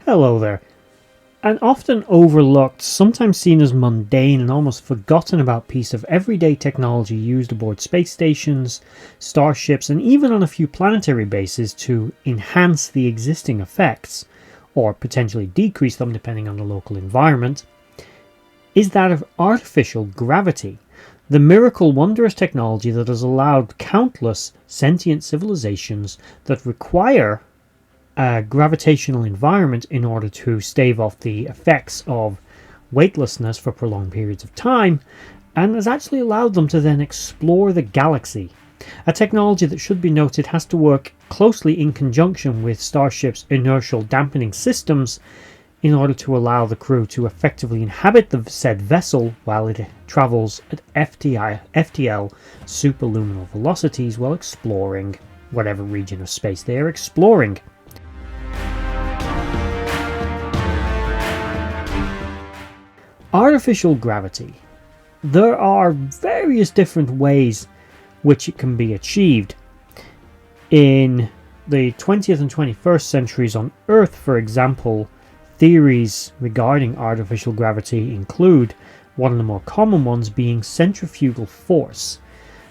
Hello there. An often overlooked, sometimes seen as mundane and almost forgotten about piece of everyday technology used aboard space stations, starships, and even on a few planetary bases to enhance the existing effects, or potentially decrease them depending on the local environment, is that of artificial gravity. The miracle wondrous technology that has allowed countless sentient civilizations that require a gravitational environment in order to stave off the effects of weightlessness for prolonged periods of time, and has actually allowed them to then explore the galaxy. A technology that should be noted has to work closely in conjunction with Starship's inertial dampening systems in order to allow the crew to effectively inhabit the said vessel while it travels at FTL superluminal velocities while exploring whatever region of space they are exploring. Artificial gravity. There are various different ways which it can be achieved. In the 20th and 21st centuries on Earth, for example, theories regarding artificial gravity include one of the more common ones being centrifugal force.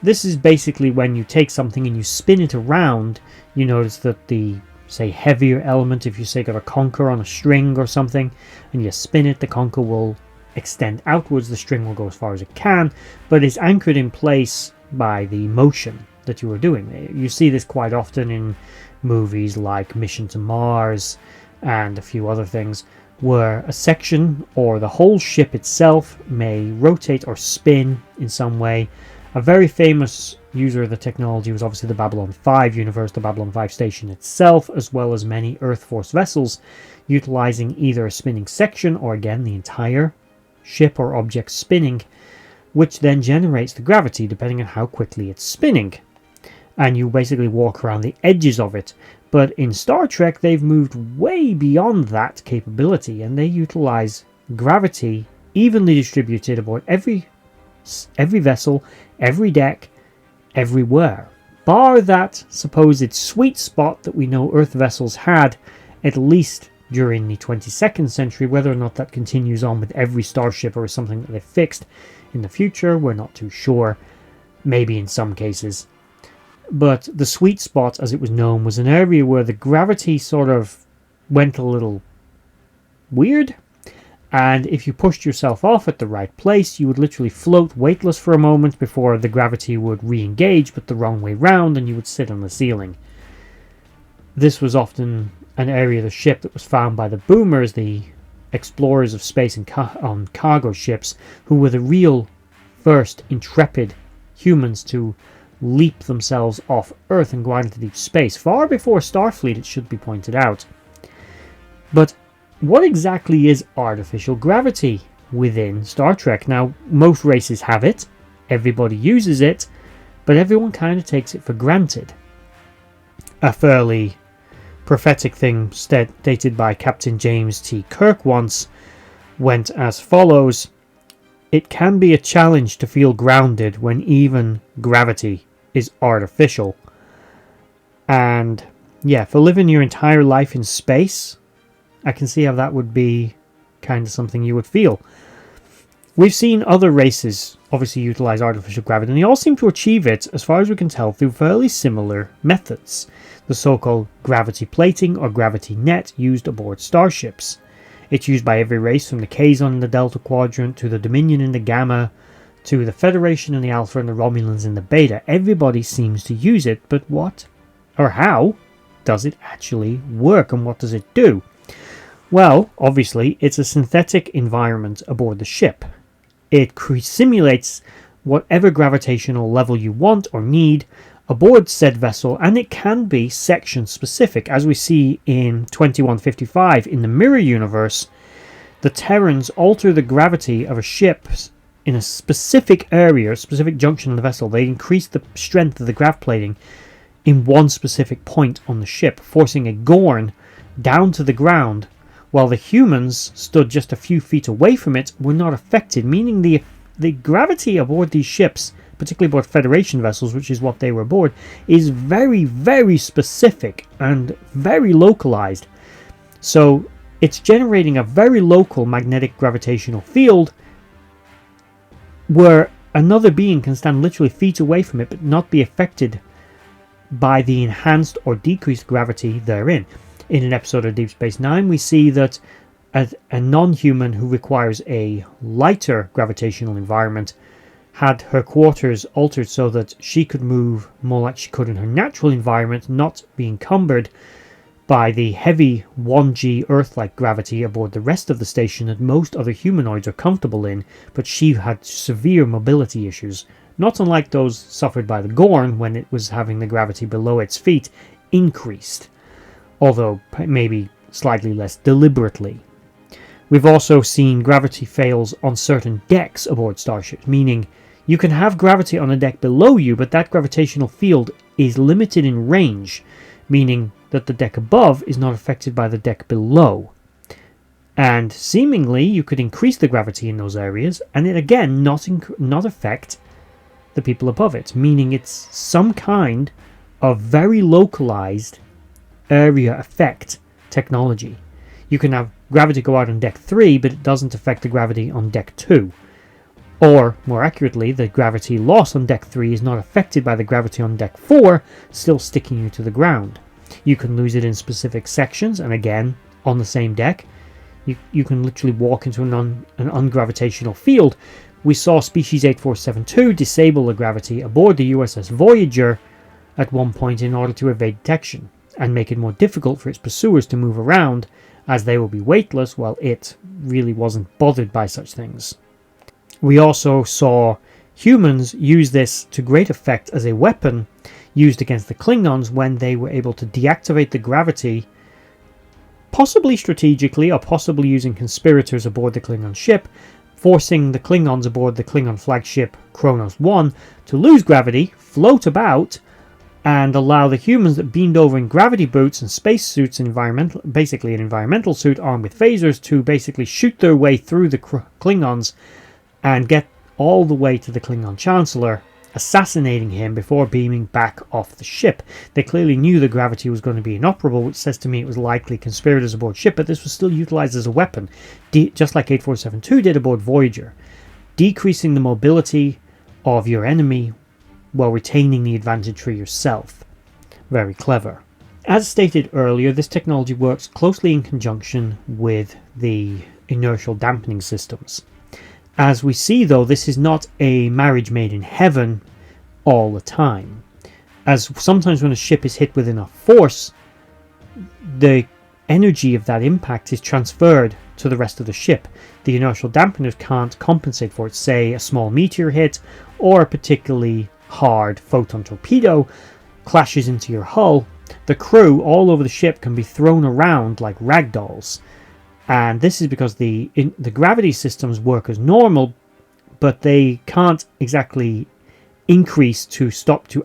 This is basically when you take something and you spin it around, you notice that the heavier element, if you say got a conker on a string or something, and you spin it, the conker will extend outwards, the string will go as far as it can, but is anchored in place by the motion that you are doing. You see this quite often in movies like Mission to Mars and a few other things, where a section or the whole ship itself may rotate or spin in some way. A very famous user of the technology was obviously the Babylon 5 universe, the Babylon 5 station itself, as well as many Earth Force vessels, utilizing either a spinning section or again the entire ship or object spinning, which then generates the gravity depending on how quickly it's spinning, and you basically walk around the edges of it. But in Star Trek they've moved way beyond that capability, and they utilize gravity evenly distributed aboard every vessel, every deck, everywhere, bar that supposed sweet spot that we know Earth vessels had, at least during the 22nd century. Whether or not that continues on with every starship or is something that they've fixed in the future, we're not too sure. Maybe in some cases. But the sweet spot, as it was known, was an area where the gravity sort of went a little weird, and if you pushed yourself off at the right place, you would literally float weightless for a moment before the gravity would re-engage, but the wrong way round, and you would sit on the ceiling. This was often an area of the ship that was found by the boomers, the explorers of space and on cargo ships, who were the real first intrepid humans to leap themselves off Earth and go out into deep space, far before Starfleet, it should be pointed out. But what exactly is artificial gravity within Star Trek? Now, most races have it, everybody uses it, but everyone kind of takes it for granted. A fairly prophetic thing stated by Captain James T. Kirk once went as follows: "It can be a challenge to feel grounded when even gravity is artificial." And yeah, for living your entire life in space, I can see how that would be kind of something you would feel. We've seen other races obviously utilize artificial gravity, and they all seem to achieve it, as far as we can tell, through fairly similar methods. The so-called gravity plating or gravity net used aboard starships. It's used by every race, from the Kazon in the Delta Quadrant to the Dominion in the Gamma, to the Federation in the Alpha and the Romulans in the Beta. Everybody seems to use it, but what or how does it actually work, and what does it do? Well, obviously, it's a synthetic environment aboard the ship. It simulates whatever gravitational level you want or need aboard said vessel, and it can be section specific. As we see in 2155 in the Mirror Universe, the Terrans alter the gravity of a ship in a specific area, a specific junction of the vessel. They increase the strength of the grav plating in one specific point on the ship, forcing a Gorn down to the ground, while the humans stood just a few feet away from it were not affected, meaning the gravity aboard these ships, particularly aboard Federation vessels, which is what they were aboard, is very, very specific and very localized. So it's generating a very local magnetic gravitational field where another being can stand literally feet away from it but not be affected by the enhanced or decreased gravity therein. In an episode of Deep Space Nine, we see that a non-human who requires a lighter gravitational environment had her quarters altered so that she could move more like she could in her natural environment, not be encumbered by the heavy 1G Earth-like gravity aboard the rest of the station that most other humanoids are comfortable in, but she had severe mobility issues, not unlike those suffered by the Gorn when it was having the gravity below its feet increased, although maybe slightly less deliberately. We've also seen gravity fails on certain decks aboard starships, meaning you can have gravity on a deck below you, but that gravitational field is limited in range, meaning that the deck above is not affected by the deck below. And seemingly you could increase the gravity in those areas and it again not affect the people above it, meaning it's some kind of very localized area effect technology. You can have gravity go out on deck 3, but it doesn't affect the gravity on deck 2. Or, more accurately, the gravity loss on deck 3 is not affected by the gravity on deck 4, still sticking you to the ground. You can lose it in specific sections, and again, on the same deck, you can literally walk into an ungravitational field. We saw Species 8472 disable the gravity aboard the USS Voyager at one point in order to evade detection, and make it more difficult for its pursuers to move around, as they will be weightless while it really wasn't bothered by such things. We also saw humans use this to great effect as a weapon used against the Klingons when they were able to deactivate the gravity, possibly strategically or possibly using conspirators aboard the Klingon ship, forcing the Klingons aboard the Klingon flagship Kronos 1 to lose gravity, float about, and allow the humans that beamed over in gravity boots and spacesuits, basically an environmental suit armed with phasers, to basically shoot their way through the Klingons and get all the way to the Klingon Chancellor, assassinating him before beaming back off the ship. They clearly knew the gravity was going to be inoperable, which says to me it was likely conspirators aboard ship, but this was still utilized as a weapon, just like 8472 did aboard Voyager, decreasing the mobility of your enemy while retaining the advantage for yourself. Very clever. As stated earlier, this technology works closely in conjunction with the inertial dampening systems. As we see, though, this is not a marriage made in heaven all the time, as sometimes when a ship is hit with enough force, the energy of that impact is transferred to the rest of the ship. The inertial dampeners can't compensate for it. Say a small meteor hit or a particularly hard photon torpedo clashes into your hull, the crew all over the ship can be thrown around like ragdolls. And this is because the gravity systems work as normal, but they can't exactly increase to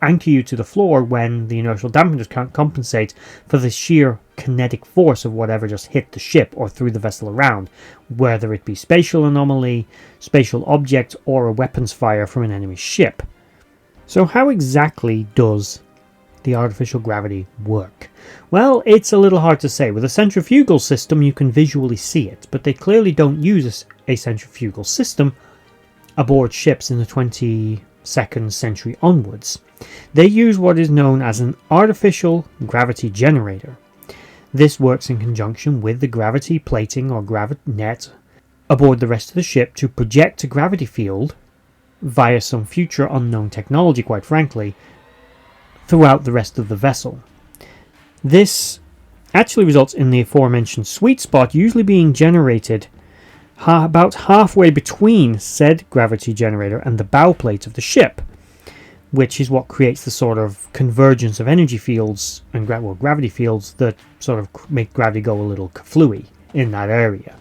anchor you to the floor when the inertial dampeners can't compensate for the sheer kinetic force of whatever just hit the ship or threw the vessel around, whether it be spatial anomaly, spatial object, or a weapons fire from an enemy ship. So how exactly does the artificial gravity work? Well, it's a little hard to say. With a centrifugal system you can visually see it, but they clearly don't use a centrifugal system aboard ships in the 22nd century onwards. They use what is known as an artificial gravity generator. This works in conjunction with the gravity plating or net aboard the rest of the ship to project a gravity field via some future unknown technology, quite frankly, throughout the rest of the vessel. This actually results in the aforementioned sweet spot usually being generated about halfway between said gravity generator and the bow plate of the ship, which is what creates the sort of convergence of energy fields and gravity fields that sort of make gravity go a little kaflooey in that area.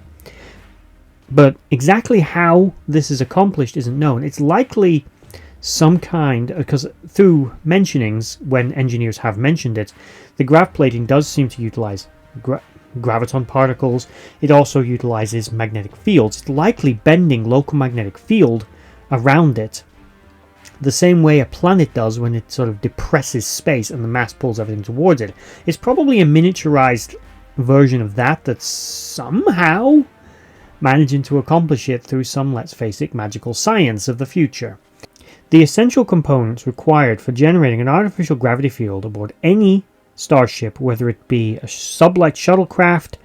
But exactly how this is accomplished isn't known. It's likely some kind, because through mentionings, when engineers have mentioned it, the grav plating does seem to utilize graviton particles. It also utilizes magnetic fields. It's likely bending local magnetic field around it the same way a planet does when it sort of depresses space and the mass pulls everything towards it. It's probably a miniaturized version of that that's somehow managing to accomplish it through some, let's face it, magical science of the future. The essential components required for generating an artificial gravity field aboard any starship, whether it be a sublight shuttlecraft,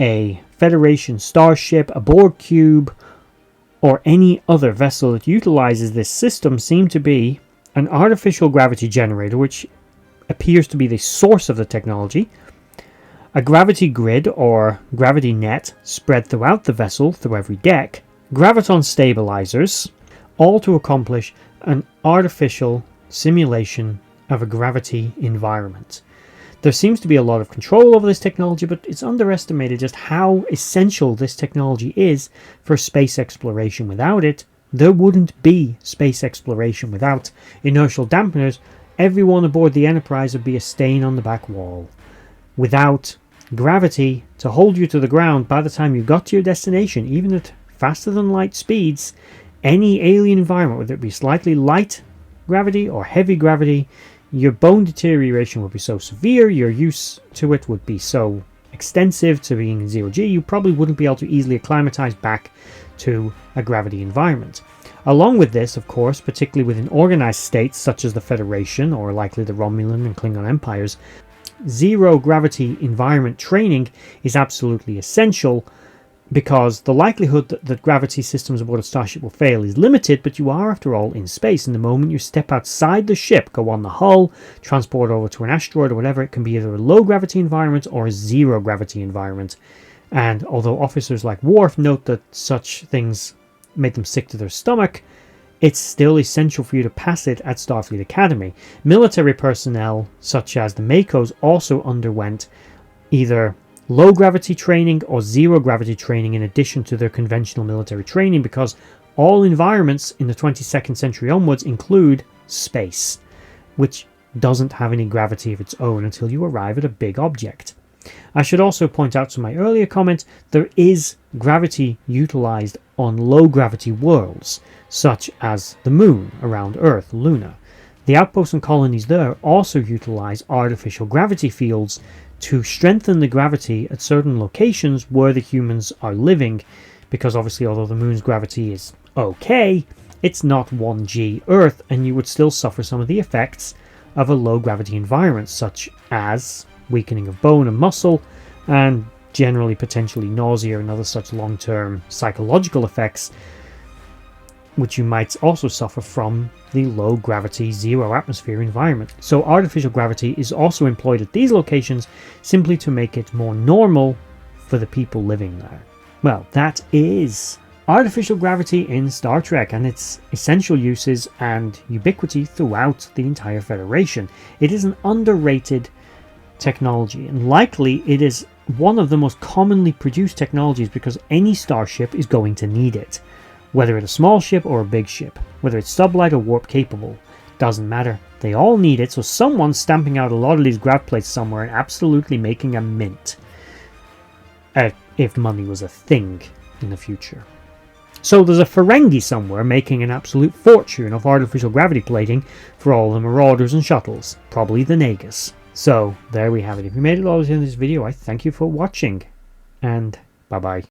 a Federation starship, a Borg cube, or any other vessel that utilizes this system, seem to be an artificial gravity generator, which appears to be the source of the technology, a gravity grid or gravity net spread throughout the vessel through every deck, graviton stabilizers, all to accomplish an artificial simulation of a gravity environment. There seems to be a lot of control over this technology, but it's underestimated just how essential this technology is for space exploration. Without it, there wouldn't be space exploration. Without inertial dampeners, everyone aboard the Enterprise would be a stain on the back wall. Without gravity to hold you to the ground by the time you got to your destination, even at faster than light speeds, any alien environment, whether it be slightly light gravity or heavy gravity, your bone deterioration would be so severe, your use to it would be so extensive to being in 0G, you probably wouldn't be able to easily acclimatize back to a gravity environment. Along with this, of course, particularly within organized states such as the Federation or likely the Romulan and Klingon empires, zero gravity environment training is absolutely essential, because the likelihood that gravity systems aboard a starship will fail is limited, but you are, after all, in space, and the moment you step outside the ship, go on the hull, transport over to an asteroid or whatever, it can be either a low gravity environment or a zero gravity environment. And although officers like Worf note that such things make them sick to their stomach, it's still essential for you to pass it at Starfleet Academy. Military personnel, such as the Makos, also underwent either low gravity training or zero gravity training in addition to their conventional military training, because all environments in the 22nd century onwards include space, which doesn't have any gravity of its own until you arrive at a big object. I should also point out to my earlier comment, there is gravity utilized on low gravity worlds, such as the Moon around Earth, Luna. The outposts and colonies there also utilize artificial gravity fields to strengthen the gravity at certain locations where the humans are living, because obviously although the Moon's gravity is okay, it's not 1G Earth, and you would still suffer some of the effects of a low gravity environment, such as weakening of bone and muscle, and generally potentially nausea and other such long-term psychological effects, which you might also suffer from the low gravity zero atmosphere environment. So artificial gravity is also employed at these locations simply to make it more normal for the people living there. Well, that is artificial gravity in Star Trek and its essential uses and ubiquity throughout the entire Federation. It is an underrated technology, and likely it is one of the most commonly produced technologies because any starship is going to need it. Whether it's a small ship or a big ship, whether it's sublight or warp capable, doesn't matter. They all need it, so someone's stamping out a lot of these grav plates somewhere and absolutely making a mint. If money was a thing in the future. So there's a Ferengi somewhere making an absolute fortune of artificial gravity plating for all the Marauders and shuttles, probably the Nagus. So there we have it. If you made it all the way to this video, I thank you for watching, and bye bye.